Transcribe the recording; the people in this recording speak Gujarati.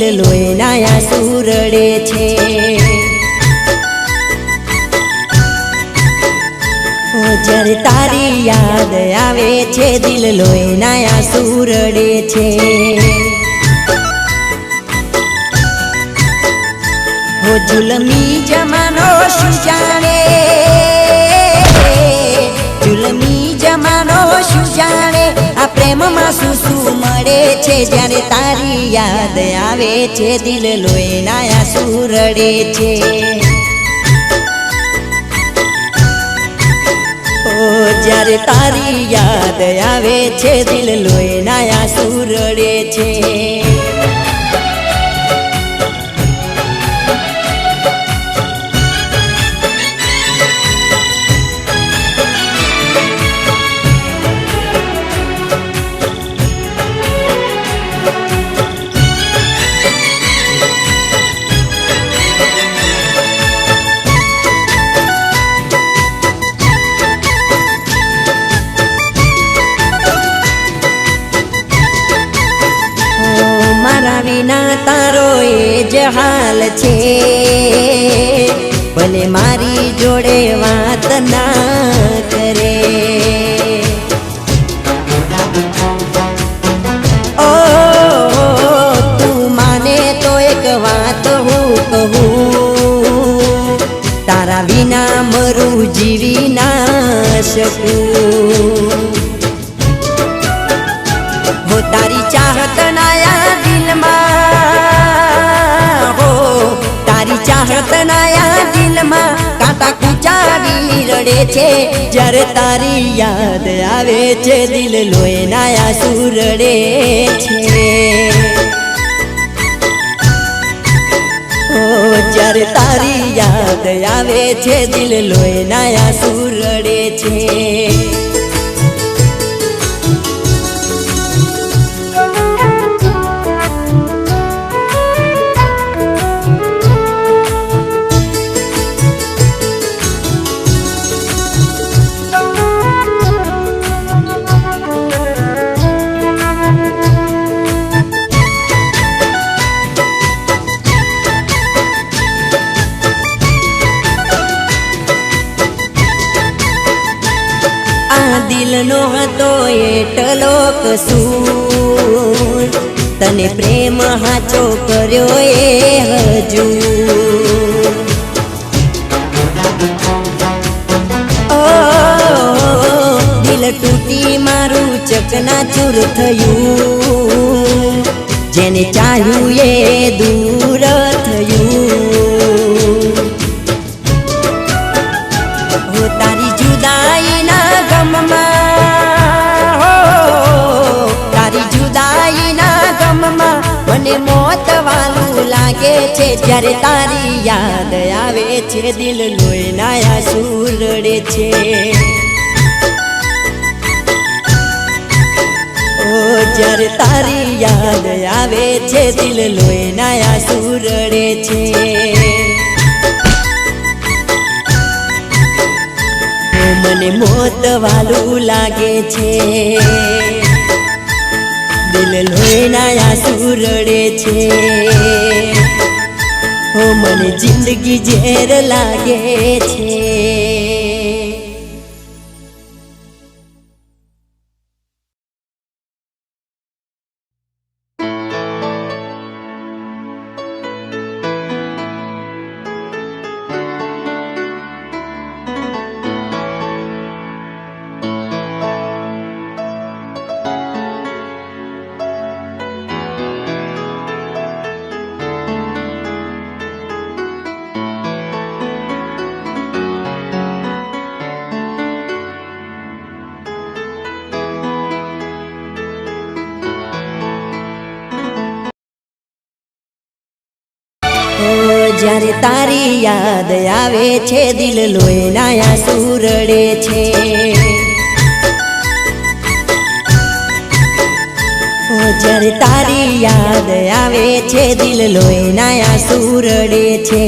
દિલ લોહીના આંસુ રડે છે। જ્યારે તારી યાદ આવે છે દિલ લોહીના આંસુ રડે છે। ઓ જુલમી જમાનો શું જાણે, જુલમી જમાનો શું જાણે, આ પ્રેમમાં શું શું મળે છે। જ્યારે તારી યાદ આવે છે દિલ લોહીના આંસુ રડે છે। જ્યારે તારી યાદ આવે છે દિલ લોહીના આંસુ રડે છે। મારા વિના તારો એ જ હાલ છે, ભલે મારી જોડે વાત ના કરે। ઓ તું માને તો એક વાત હું કહું, તારા વિના મરું જીવી ના શકું। હો તારી ચાહત નાયા દિલમાં, હો તારી ચાહત નાયા દિલમાં કાંટા કુચાવી રડે છે। જ્યારે તારી યાદ આવે છે દિલ લોહીના આંસુ રડે છે। ઓ જ્યારે તારી યાદ આવે છે દિલ લોહીના આંસુ રડે છે। દિલનો હતો એટલો કસૂર, તને પ્રેમ હાચો કર્યો એ હજુ। ઓ દિલ તૂટી મારું ચકનાચૂર થયું, જેને ચાહ્યું એ દૂર થયું। હો તારી જુદાઈના ગમમાં, હો તારી જુદાઈના ગમમાં મને મોત વાલું લાગે છે। જ્યારે તારી યાદ આવે છે દિલ લોહીના આંસુ રડે છે। ઓ જ્યારે તારી યાદ આવે છે દિલ લોહીના આંસુ રડે છે। મને મોત વાલું લાગે છે, દિલ લોહીના આંસુ રડે છે। ઓ મને જિંદગી ઝેર લાગે છે। જ્યારે તારી યાદ આવે છે દિલ લોહીના આંસુ રડે છે। જ્યારે તારી યાદ આવે છે દિલ લોહીના આંસુ રડે છે।